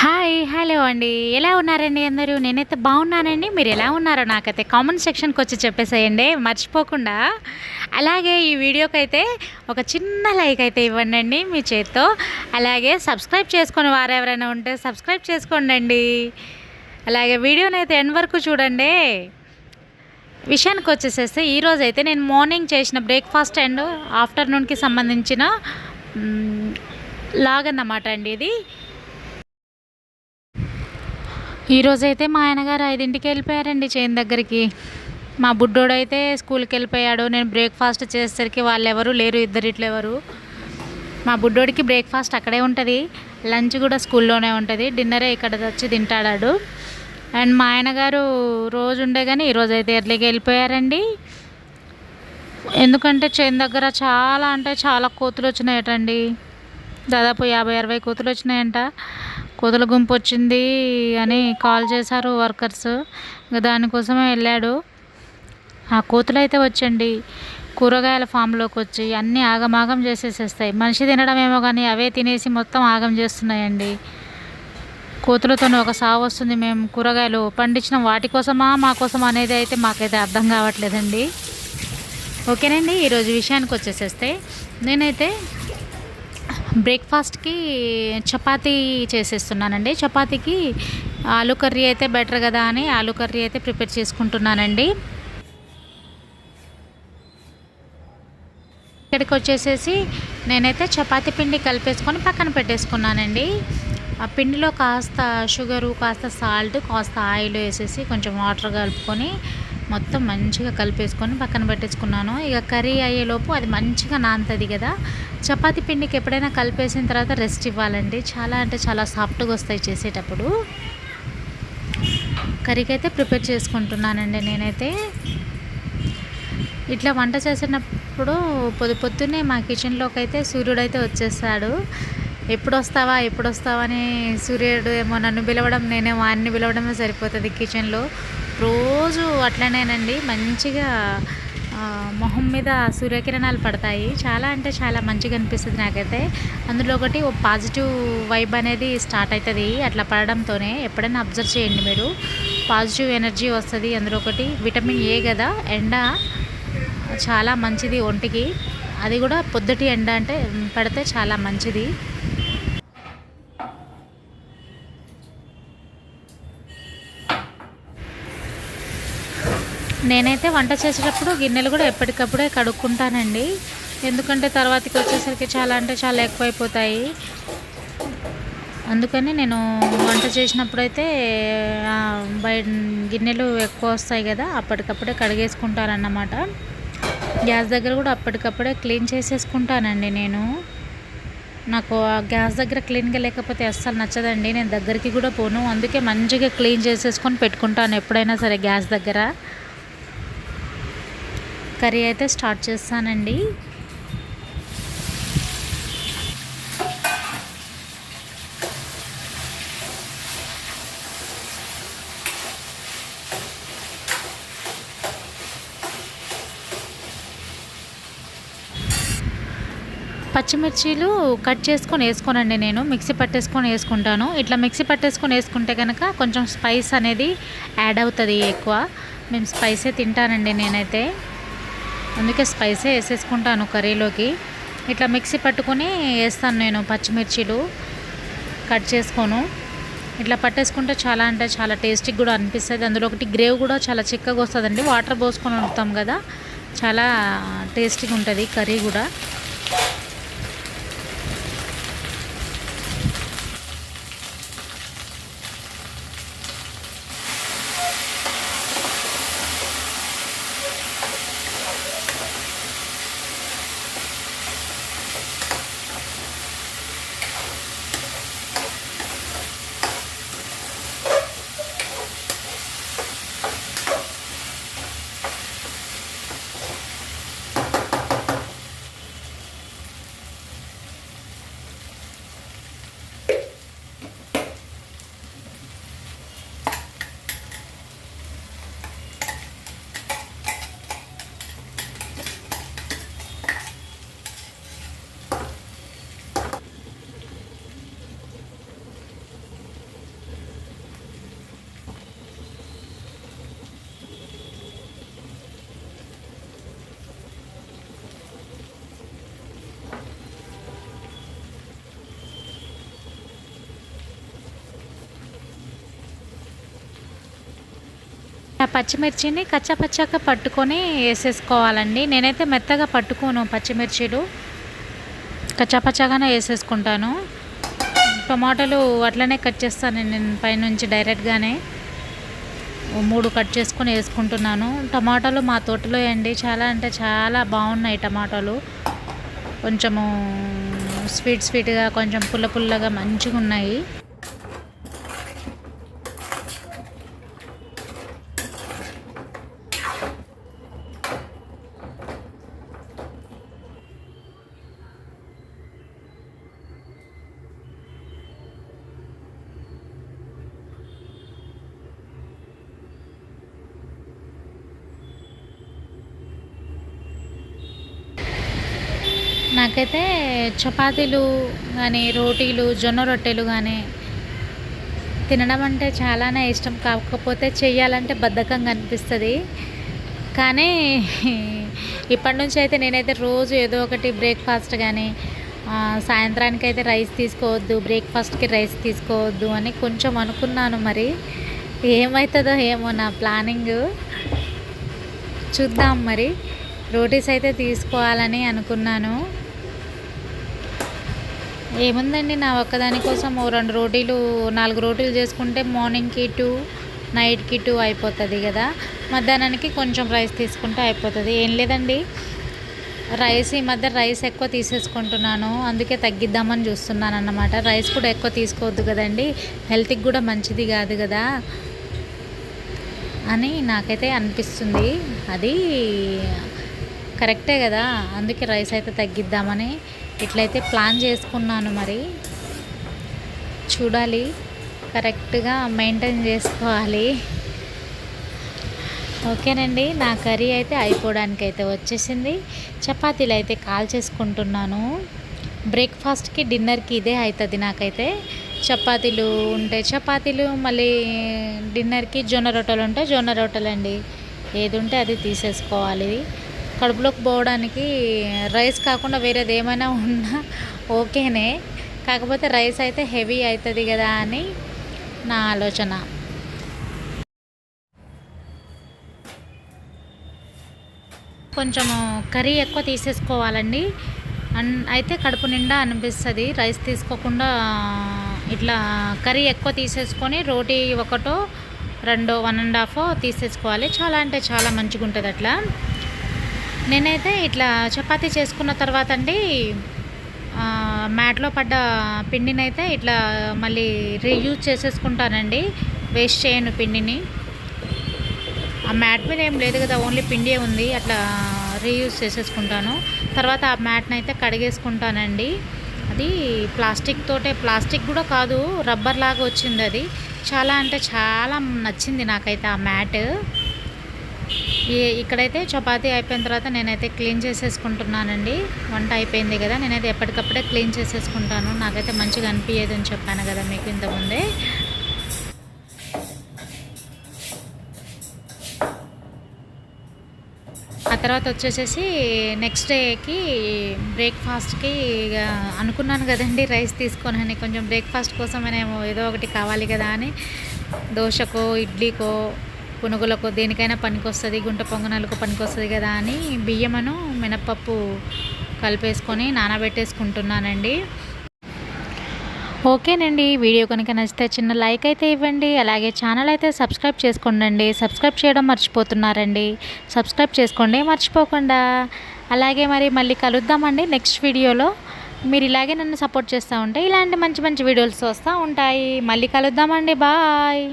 Hi! Hello అండి. ఎలా ఉన్నారండి అందరూ? నేనైతే బాగున్నానండి. మీరు ఎలా ఉన్నారో నాకైతే కామెంట్ సెక్షన్‌కొచ్చి చెప్పేసేయండి మర్చిపోకుండా. అలాగే ఈ వీడియోకైతే ఒక చిన్న లైక్ అయితే ఇవ్వండండి మీ చేత్తో. అలాగే సబ్స్క్రైబ్ చేసుకోని వారెవరైనా ఉంటే సబ్స్క్రైబ్ చేసుకోండండి. అలాగే వీడియోనైతే ఎండ్ వరకు చూడండి. విషయానికొచ్చేసేస్తే ఈరోజైతే నేను మార్నింగ్ చేసిన బ్రేక్‌ఫాస్ట్ అండ్ ఆఫ్టర్‌నూన్‌కి సంబంధించిన లాగ్ అన్నమాట అండి ఇది. ఈరోజైతే మా ఆయనగారు 5కి వెళ్ళిపోయారండి చేను దగ్గరికి. మా బుడ్డోడైతే స్కూల్కి వెళ్ళిపోయాడు. నేను బ్రేక్ఫాస్ట్ చేసేసరికి వాళ్ళెవరు లేరు, ఇద్దరిట్లెవరు. మా బుడ్డోడికి బ్రేక్ఫాస్ట్ అక్కడే ఉంటుంది, లంచ్ కూడా స్కూల్లోనే ఉంటుంది, డిన్నరే ఇక్కడ వచ్చి తింటాడాడు. అండ్ మా ఆయనగారు రోజు ఉండే కానీ ఈరోజైతే ఎర్లీగా వెళ్ళిపోయారండి. ఎందుకంటే చేను దగ్గర చాలా అంటే చాలా కోతులు వచ్చినాయటండి. దాదాపు 50-60 కోతులు వచ్చినాయంట. కోతుల గుంపు వచ్చింది అని కాల్ చేశారు వర్కర్స్. దానికోసమే వెళ్ళాడు. ఆ కోతులు అయితే వచ్చండి కూరగాయల ఫామ్లోకి వచ్చి అన్నీ ఆగమాగం చేసేసేస్తాయి. మనిషి తినడం ఏమో కానీ అవే తినేసి మొత్తం ఆగం చేస్తున్నాయండి. కోతులతో ఒక సావు వస్తుంది. మేము కూరగాయలు పండించిన వాటి కోసమా మా కోసమా అనేది అయితే మాకైతే అర్థం కావట్లేదండి. ఓకేనండి, ఈరోజు విషయానికి వచ్చేసేస్తే నేనైతే బ్రేక్ఫాస్ట్కి చపాతీ చేసేస్తున్నానండి. చపాతీకి ఆలూ కర్రీ అయితే బెటర్ కదా అని ఆలూ కర్రీ అయితే ప్రిపేర్ చేసుకుంటున్నానండి. ఇక్కడికి వచ్చేసేసి నేనైతే చపాతీ పిండి కలిపేసుకొని పక్కన పెట్టేసుకున్నానండి. ఆ పిండిలో కాస్త షుగరు, కాస్త సాల్ట్, కాస్త ఆయిల్ వేసేసి కొంచెం వాటర్ కలుపుకొని మొత్తం మంచిగా కలిపేసుకొని పక్కన పెట్టేసుకున్నాను. ఇక కర్రీ అయ్యేలోపు అది మంచిగా నానుతుంది కదా. చపాతీ పిండికి ఎప్పుడైనా కలిపేసిన తర్వాత రెస్ట్ ఇవ్వాలండి. చాలా అంటే చాలా సాఫ్ట్గా వస్తాయి చేసేటప్పుడు. కర్రీకి అయితే ప్రిపేర్ చేసుకుంటున్నానండి నేనైతే. ఇట్లా వంట చేసినప్పుడు పొద్దున్నే మా కిచెన్లోకి అయితే సూర్యుడు అయితే వచ్చేసాడు. ఎప్పుడు వస్తావా అని సూర్యుడు ఏమో నన్ను పిలవడం, నేనేమో ఆయన్ని పిలవడమే సరిపోతుంది కిచెన్లో. రోజు అట్లనేనండి, మంచిగా మొహం మీద సూర్యకిరణాలు పడతాయి. చాలా అంటే చాలా మంచిగా అనిపిస్తుంది నాకైతే. అందులో ఒకటి ఓ పాజిటివ్ వైబ్ అనేది స్టార్ట్ అవుతుంది అట్లా పడడంతోనే. ఎప్పుడైనా అబ్జర్వ్ చేయండి మీరు, పాజిటివ్ ఎనర్జీ వస్తుంది. అందులో ఒకటి విటమిన్ ఏ కదా, ఎండ చాలా మంచిది ఒంటికి. అది కూడా పొద్దుటి ఎండ అంటే పడితే చాలా మంచిది. నేనైతే వంట చేసేటప్పుడు గిన్నెలు కూడా ఎప్పటికప్పుడే కడుక్కుంటానండి. ఎందుకంటే తర్వాతకి వచ్చేసరికి చాలా అంటే చాలా ఎక్కువైపోతాయి. అందుకని నేను వంట చేసినప్పుడైతే బయట గిన్నెలు ఎక్కువ వస్తాయి కదా, అప్పటికప్పుడే కడిగేసుకుంటానన్నమాట. గ్యాస్ దగ్గర కూడా అప్పటికప్పుడే క్లీన్ చేసేసుకుంటానండి నేను. నాకు ఆ గ్యాస్ దగ్గర క్లీన్గా లేకపోతే అస్సలు నచ్చదండి. నేను దగ్గరికి కూడా పోను. అందుకే మంచిగా క్లీన్ చేసేసుకొని పెట్టుకుంటాను ఎప్పుడైనా సరే గ్యాస్ దగ్గర. కర్రీ అయితే స్టార్ట్ చేస్తానండి. పచ్చిమిర్చీలు కట్ చేసుకొని వేసుకోనండి, నేను మిక్సీ పట్టేసుకొని వేసుకుంటాను. ఇట్లా మిక్సీ పట్టేసుకొని వేసుకుంటే కనుక కొంచెం స్పైస్ అనేది యాడ్ అవుతుంది ఎక్కువ. మేము స్పైసే తింటానండి నేనైతే, అందుకే స్పైసే వేసేసుకుంటాను కర్రీలోకి. ఇట్లా మిక్సీ పట్టుకొని వేస్తాను నేను. పచ్చిమిర్చీలు కట్ చేసుకోను, ఇట్లా పట్టేసుకుంటే చాలా అంటే చాలా టేస్టీగా కూడా అనిపిస్తుంది. అందులో ఒకటి గ్రేవ్ కూడా చాలా చిక్కగా వస్తుందండి. వాటర్ పోసుకొని వండుతాం కదా, చాలా టేస్టీగా ఉంటుంది కర్రీ కూడా. ఆ పచ్చిమిర్చిని కచ్చపచ్చగా పట్టుకొని వేసేసుకోవాలండి. నేనైతే మెత్తగా పట్టుకోను, పచ్చిమిర్చిలు కచ్చాపచ్చాగానే వేసేసుకుంటాను. టమాటాలు అట్లనే కట్ చేస్తాను నేను పైనుంచి డైరెక్ట్గానే 3 కట్ చేసుకొని వేసుకుంటున్నాను. టమాటాలు మా తోటలో అండి, చాలా అంటే చాలా బాగున్నాయి టమాటాలు. కొంచెము స్వీట్గా, కొంచెం పుల్లగా మంచిగా ఉన్నాయి. నాకైతే చపాతీలు కానీ, రోటీలు, జొన్న రొట్టెలు కానీ తినడం అంటే చాలానే ఇష్టం. కాకపోతే చెయ్యాలంటే బద్ధకంగా అనిపిస్తుంది. కానీ ఇప్పటి నుంచి అయితే నేనైతే రోజు ఏదో ఒకటి బ్రేక్ఫాస్ట్ కానీ, సాయంత్రానికి అయితే రైస్ తీసుకోవద్దు, బ్రేక్ఫాస్ట్కి రైస్ తీసుకోవద్దు అని కొంచెం అనుకున్నాను. మరి ఏమవుతుందో ఏమో నా ప్లానింగ్, చూద్దాం. మరి రోటీస్ అయితే తీసుకోవాలని అనుకున్నాను. ఏముందండి, నా ఒక్కదాని కోసం 2 రోటీలు 4 రోటీలు చేసుకుంటే మార్నింగ్కి 2, నైట్కి 2 అయిపోతుంది కదా. మధ్యాహ్నానికి కొంచెం రైస్ తీసుకుంటే అయిపోతుంది. ఏం లేదండి, ఈ మధ్య రైస్ ఎక్కువ తీసేసుకుంటున్నాను, అందుకే తగ్గిద్దామని చూస్తున్నాను అన్నమాట. రైస్ కూడా ఎక్కువ తీసుకోవద్దు కదండి, హెల్త్కి కూడా మంచిది కాదు కదా అని నాకైతే అనిపిస్తుంది. అది కరెక్టే కదా, అందుకే రైస్ అయితే తగ్గిద్దామని ఇట్లయితే ప్లాన్ చేసుకున్నాను. మరి చూడాలి, కరెక్ట్గా మెయింటైన్ చేసుకోవాలి. ఓకేనండి, నా కర్రీ అయితే అయిపోవడానికి అయితే వచ్చేసింది. చపాతీలు అయితే కాల్చేసుకుంటున్నాను. బ్రేక్ఫాస్ట్కి, డిన్నర్కి ఇదే అవుతుంది నాకైతే. చపాతీలు ఉంటే చపాతీలు, మళ్ళీ డిన్నర్కి జొన్న రొట్టెలు ఉంటే జొన్న రొట్టెలు అండి. ఏది ఉంటే అది తీసేసుకోవాలి. కడుపులోకి పోవడానికి రైస్ కాకుండా వేరేది ఏమైనా ఉన్నా ఓకేనే, కాకపోతే రైస్ అయితే హెవీ అవుతుంది కదా అని నా ఆలోచన. కొంచెము కర్రీ ఎక్కువ తీసేసుకోవాలండి, అయితే కడుపు నిండా అనిపిస్తుంది. రైస్ తీసుకోకుండా ఇట్లా కర్రీ ఎక్కువ తీసేసుకొని రోటీ 1, 2, 1.5 తీసేసుకోవాలి. చాలా అంటే చాలా మంచిగా ఉంటుంది అట్లా. నేనైతే ఇట్లా చపాతీ చేసుకున్న తర్వాత అండి, మ్యాట్లో పడ్డ పిండిని అయితే ఇట్లా మళ్ళీ రీయూజ్ చేసేసుకుంటానండి, వేస్ట్ చేయను పిండిని. ఆ మ్యాట్ మీద ఏం లేదు కదా, ఓన్లీ పిండే ఉంది, అట్లా రీయూజ్ చేసేసుకుంటాను. తర్వాత ఆ మ్యాట్ని అయితే కడిగేసుకుంటానండి. అది ప్లాస్టిక్ కూడా కాదు, రబ్బర్ లాగా వచ్చింది. అది చాలా అంటే చాలా నచ్చింది నాకైతే ఆ మ్యాట్. ఇక్కడైతే చపాతీ అయిపోయిన తర్వాత నేనైతే క్లీన్ చేసేసుకుంటున్నానండి. వంట అయిపోయింది కదా, నేనైతే ఎప్పటికప్పుడే క్లీన్ చేసేసుకుంటాను. నాకైతే మంచిగా అనిపించేది అని చెప్పాను కదా మీకు ఇంతకుముందే. ఆ తర్వాత వచ్చేసేసి నెక్స్ట్ డేకి బ్రేక్ఫాస్ట్కి అనుకున్నాను కదండి రైస్ తీసుకొని, కొంచెం బ్రేక్ఫాస్ట్ కోసమేనేమో ఏదో ఒకటి కావాలి కదా అని దోశకో, ఇడ్లీకో, పునుగులకు దేనికైనా పనికొస్తుంది, గుంట పొంగనాలకు పనికొస్తుంది కదా అని బియ్యమును మినప్పప్పు కలిపేసుకొని నానబెట్టేసుకుంటున్నానండి. ఓకేనండి, వీడియో కనుక నచ్చితే చిన్న లైక్ అయితే ఇవ్వండి. అలాగే ఛానల్ అయితే సబ్స్క్రైబ్ చేసుకోండి. సబ్స్క్రైబ్ చేయడం మర్చిపోతున్నారండి, సబ్స్క్రైబ్ చేసుకోండి మర్చిపోకుండా. అలాగే మళ్ళీ కలుద్దామండి నెక్స్ట్ వీడియోలో. మీరు ఇలాగే నన్ను సపోర్ట్ చేస్తూ ఉంటే ఇలాంటి మంచి వీడియోస్ వస్తూ ఉంటాయి. మళ్ళీ కలుద్దామండి, బాయ్.